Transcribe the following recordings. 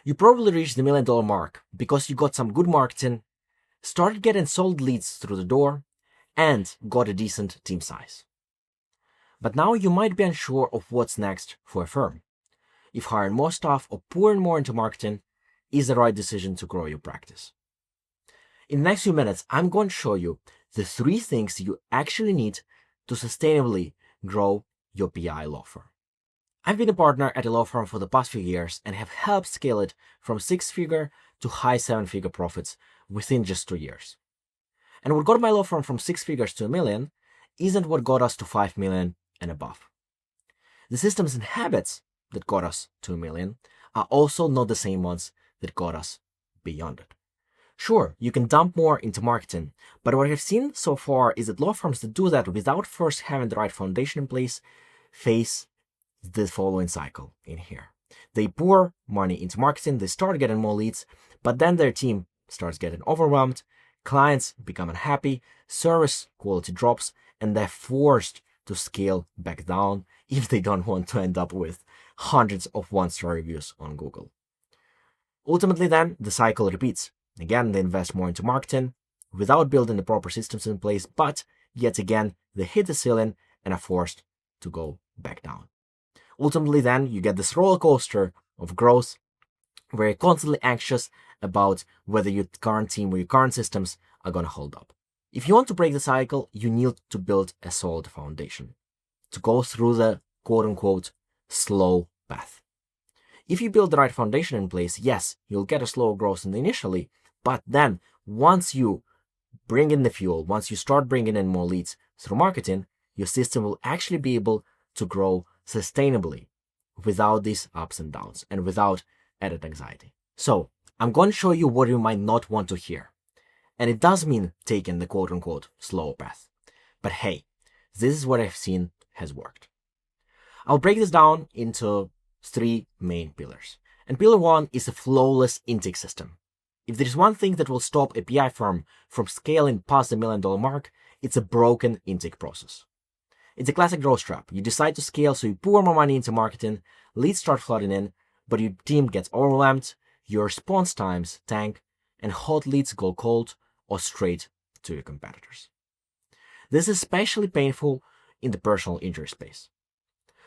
You probably reached the $1 million mark because you got some good marketing, started getting solid leads through the door, and got a decent team size. But now you might be unsure of what's next for a firm. If hiring more staff or pouring more into marketing is the right decision to grow your practice. In the next few minutes, I'm going to show you the 3 things you actually need to sustainably grow your PI law firm. I've been a partner at a law firm for the past few years and have helped scale it from 6-figure to high 7-figure profits within just 2 years. And what got my law firm from 6 figures to $1 million isn't what got us to 5 million and above. The systems and habits that got us to $1 million are also not the same ones that got us beyond it. Sure, you can dump more into marketing, but what I've seen so far is that law firms that do that without first having the right foundation in place face the following cycle in here. They pour money into marketing, they start getting more leads, but then their team starts getting overwhelmed, clients become unhappy, service quality drops, and they're forced to scale back down if they don't want to end up with hundreds of 1-star reviews on Google. Ultimately then, the cycle repeats. Again, they invest more into marketing without building the proper systems in place, but yet again, they hit the ceiling and are forced to go back down. Ultimately then, you get this roller coaster of growth where you're constantly anxious about whether your current team or your current systems are going to hold up. If you want to break the cycle, you need to build a solid foundation to go through the quote-unquote slow path. If you build the right foundation in place, yes, you'll get a slower growth initially, but then once you bring in the fuel, once you start bringing in more leads through marketing, your system will actually be able to grow sustainably without these ups and downs and without added anxiety. So I'm going to show you what you might not want to hear. And it does mean taking the quote-unquote slow path. But hey, this is what I've seen has worked. I'll break this down into 3 main pillars. And pillar 1 is a flawless intake system. If there's one thing that will stop a PI firm from scaling past the $1 million mark, it's a broken intake process. It's a classic growth trap. You decide to scale, so you pour more money into marketing, leads start flooding in, but your team gets overwhelmed, your response times tank, and hot leads go cold or straight to your competitors. This is especially painful in the personal injury space.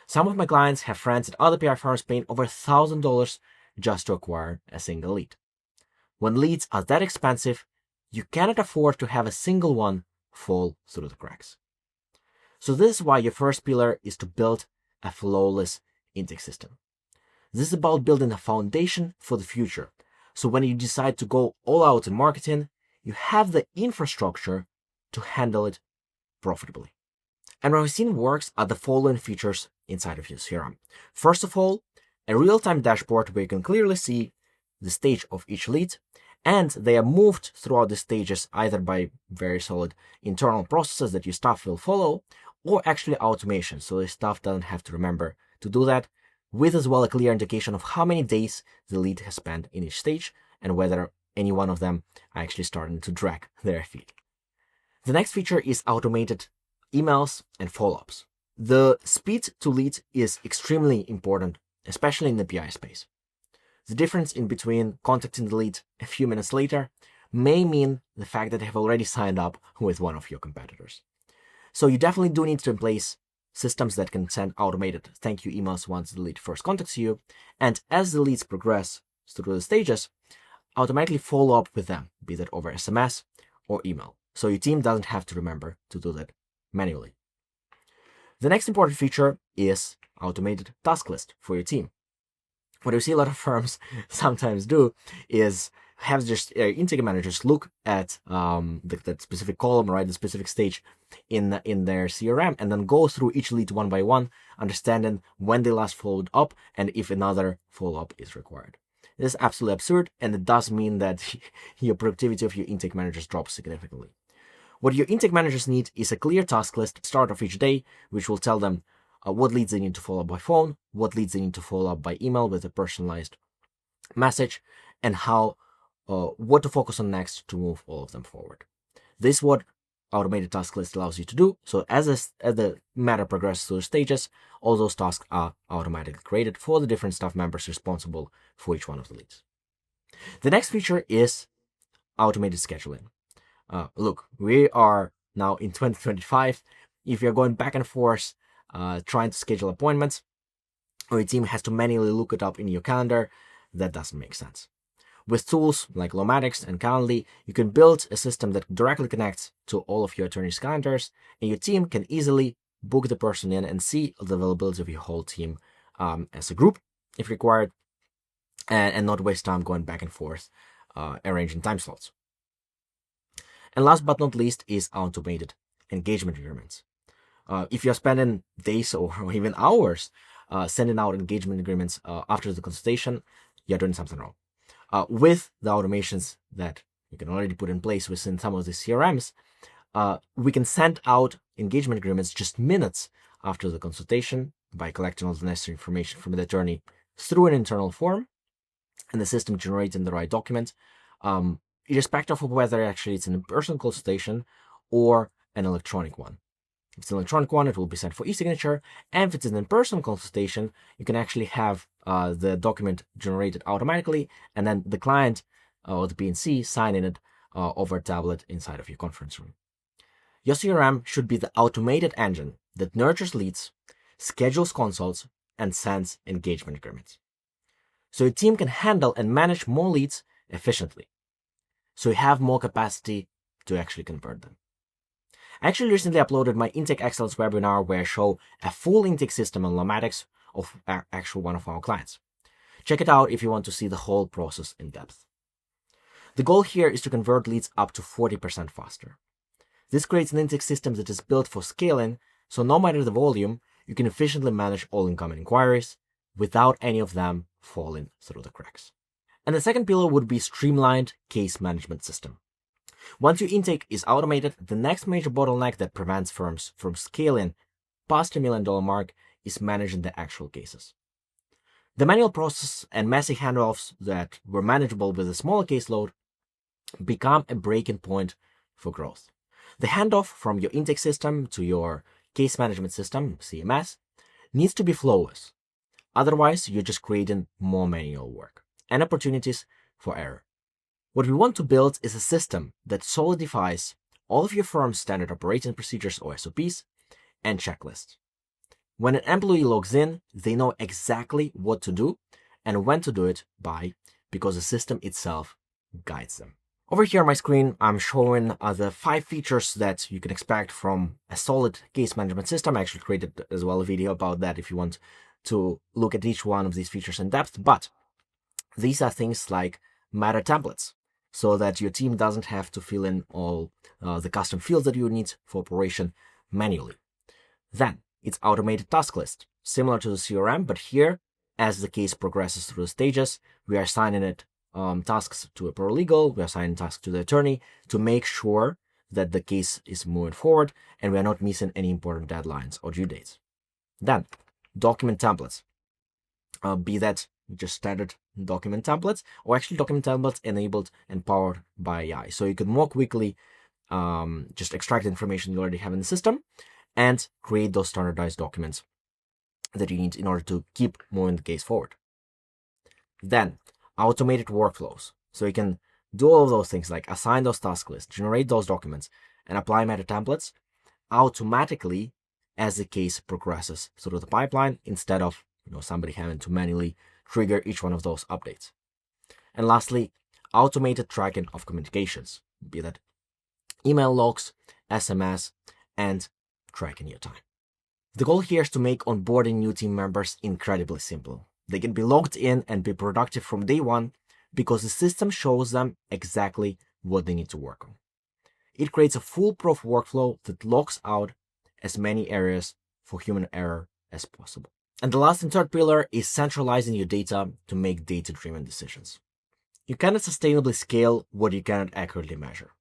Some of my clients have friends at other PI firms paying over $1,000 just to acquire a single lead. When leads are that expensive, you cannot afford to have a single one fall through the cracks. So this is why your first pillar is to build a flawless intake system. This is about building a foundation for the future. So when you decide to go all out in marketing, you have the infrastructure to handle it profitably. And what I've seen works are the following features inside of your CRM. First of all, a real-time dashboard where you can clearly see the stage of each lead, and they are moved throughout the stages either by very solid internal processes that your staff will follow, or actually automation, so the staff doesn't have to remember to do that, with as well a clear indication of how many days the lead has spent in each stage and whether any one of them are actually starting to drag their feet. The next feature is automated emails and follow-ups. The speed to lead is extremely important, especially in the PI space. The difference in between contacting the lead a few minutes later may mean the fact that they have already signed up with one of your competitors. So you definitely do need to in place systems that can send automated thank you emails once the lead first contacts you, and as the leads progress through the stages, automatically follow up with them, be that over SMS or email. So your team doesn't have to remember to do that manually. The next important feature is automated task list for your team. What you see a lot of firms sometimes do is have just intake managers look at that specific column, right, the specific stage in their CRM, and then go through each lead one by one, understanding when they last followed up and if another follow-up is required. This is absolutely absurd, and it does mean that your productivity of your intake managers drops significantly. What your intake managers need is a clear task list at the start of each day, which will tell them what leads they need to follow up by phone, what leads they need to follow up by email with a personalized message, and how what to focus on next to move all of them forward. This is what automated task list allows you to do. So as the matter progresses through the stages, all those tasks are automatically created for the different staff members responsible for each one of the leads. The next feature is automated scheduling. Look, we are now in 2025. If you're going back and forth trying to schedule appointments, or your team has to manually look it up in your calendar, that doesn't make sense. With tools like Lomatics and Calendly, you can build a system that directly connects to all of your attorneys' calendars, and your team can easily book the person in and see the availability of your whole team as a group, if required, and not waste time going back and forth arranging time slots. And last but not least is automated engagement agreements. If you're spending days or even hours sending out engagement agreements after the consultation, you're doing something wrong. With the automations that you can already put in place within some of the CRMs, we can send out engagement agreements just minutes after the consultation by collecting all the necessary information from the attorney through an internal form, and the system generating the right document, irrespective of whether actually it's an in-person consultation or an electronic one. If it's an electronic one, it will be sent for e-signature, and if it's an in-person consultation, you can actually have the document generated automatically, and then the client or the PNC sign in it over a tablet inside of your conference room. Your CRM should be the automated engine that nurtures leads, schedules consults, and sends engagement agreements. So your team can handle and manage more leads efficiently. So you have more capacity to actually convert them. I actually recently uploaded my Intake Excellence webinar where I show a full intake system on Lomatics of actual one of our clients. Check it out if you want to see the whole process in depth. The goal here is to convert leads up to 40% faster. This creates an intake system that is built for scaling, so no matter the volume, you can efficiently manage all incoming inquiries without any of them falling through the cracks. And the second pillar would be streamlined case management system. Once your intake is automated, the next major bottleneck that prevents firms from scaling past $1 million mark is managing the actual cases. The manual process and messy handoffs that were manageable with a smaller caseload become a breaking point for growth. The handoff from your intake system to your case management system, CMS, needs to be flawless. Otherwise, you're just creating more manual work and opportunities for error. What we want to build is a system that solidifies all of your firm's standard operating procedures or SOPs and checklists. When an employee logs in, they know exactly what to do and when to do it by, because the system itself guides them. Over here on my screen, I'm showing the 5 features that you can expect from a solid case management system. I actually created as well a video about that if you want to look at each one of these features in depth. But these are things like meta templates, so that your team doesn't have to fill in all the custom fields that you need for operation manually. Then it's automated task list, similar to the CRM, but here, as the case progresses through the stages, we are assigning it tasks to a paralegal, we are assigning tasks to the attorney to make sure that the case is moving forward and we are not missing any important deadlines or due dates. Then, document templates, be that just standard document templates or actually document templates enabled and powered by AI. So you can more quickly just extract the information you already have in the system and create those standardized documents that you need in order to keep moving the case forward. Then, automated workflows. So you can do all of those things like assign those task lists, generate those documents, and apply meta templates automatically as the case progresses through the pipeline instead of somebody having to manually trigger each one of those updates. And lastly, automated tracking of communications, be that email logs, SMS, and tracking your time. The goal here is to make onboarding new team members incredibly simple. They can be logged in and be productive from day one because the system shows them exactly what they need to work on. It creates a foolproof workflow that locks out as many areas for human error as possible. And the last and third pillar is centralizing your data to make data-driven decisions. You cannot sustainably scale what you cannot accurately measure.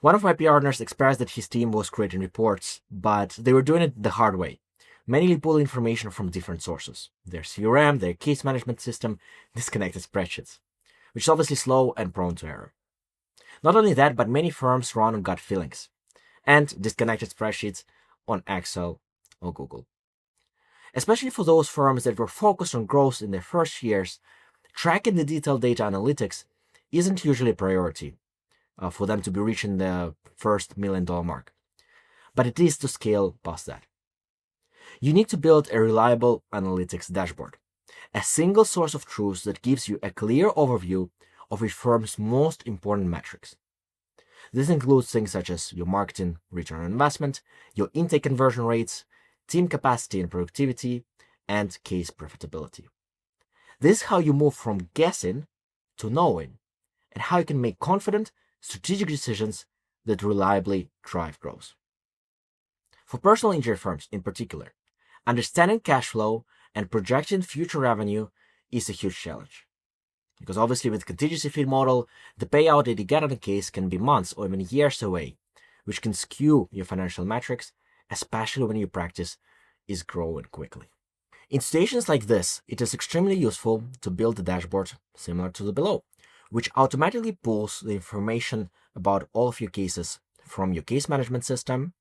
One of my partners expressed that his team was creating reports, but they were doing it the hard way. Manually pull information from different sources, their CRM, their case management system, disconnected spreadsheets, which is obviously slow and prone to error. Not only that, but many firms run on gut feelings and disconnected spreadsheets on Excel or Google. Especially for those firms that were focused on growth in their first years, Tracking the detailed data analytics isn't usually a priority for them to be reaching the first $1 million mark, but it is to scale past that. You need to build a reliable analytics dashboard, a single source of truth that gives you a clear overview of your firm's most important metrics. This includes things such as your marketing return on investment, your intake conversion rates, team capacity and productivity, and case profitability. This is how you move from guessing to knowing, and how you can make confident, strategic decisions that reliably drive growth. For personal injury firms in particular, understanding cash flow and projecting future revenue is a huge challenge. Because obviously with the contingency fee model, the payout that you get on a case can be months or even years away, which can skew your financial metrics, especially when your practice is growing quickly. In situations like this, it is extremely useful to build a dashboard similar to the below, which automatically pulls the information about all of your cases from your case management system.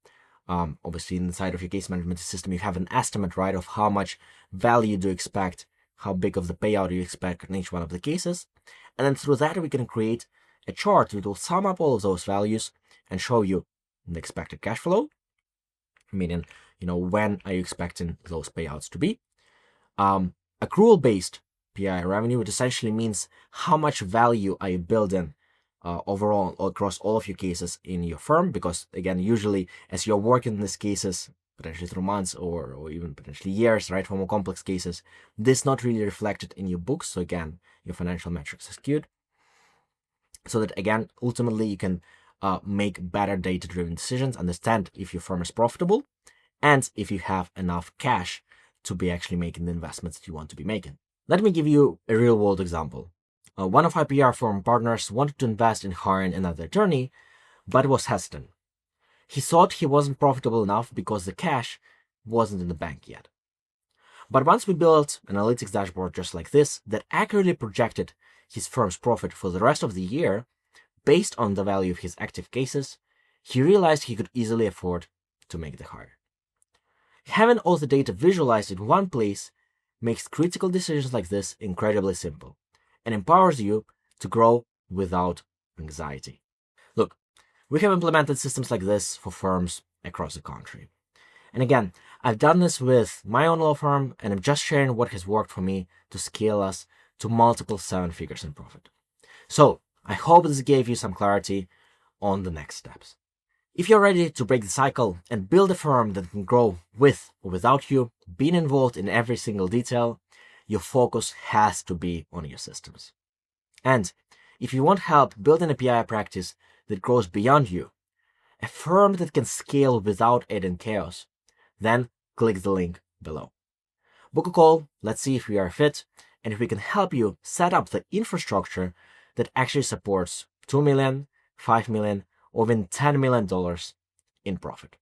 Obviously, inside of your case management system, you have an estimate, right, of how much value do you expect, how big of the payout you expect in each one of the cases. And then through that, we can create a chart that will sum up all of those values and show you the expected cash flow, meaning, when are you expecting those payouts to be. Accrual-based PI revenue, which essentially means how much value are you building overall across all of your cases in your firm, because again, usually as you're working in these cases, potentially through months or even potentially years, right, for more complex cases, this is not really reflected in your books. So again, your financial metrics are skewed. So that again, ultimately you can make better data-driven decisions, understand if your firm is profitable, and if you have enough cash to be actually making the investments that you want to be making. Let me give you a real-world example. One of our PR firm partners wanted to invest in hiring another attorney, but was hesitant. He thought he wasn't profitable enough because the cash wasn't in the bank yet. But once we built an analytics dashboard just like this that accurately projected his firm's profit for the rest of the year based on the value of his active cases, he realized he could easily afford to make the hire. Having all the data visualized in one place makes critical decisions like this incredibly simple and empowers you to grow without anxiety. Look, we have implemented systems like this for firms across the country. And again, I've done this with my own law firm, and I'm just sharing what has worked for me to scale us to multiple 7 figures in profit. So I hope this gave you some clarity on the next steps. If you're ready to break the cycle and build a firm that can grow with or without you being involved in every single detail, your focus has to be on your systems. And if you want help building a PI practice that grows beyond you, a firm that can scale without adding chaos, then click the link below. Book a call, let's see if we are a fit, and if we can help you set up the infrastructure that actually supports $2 million, $5 million, or even $10 million in profit.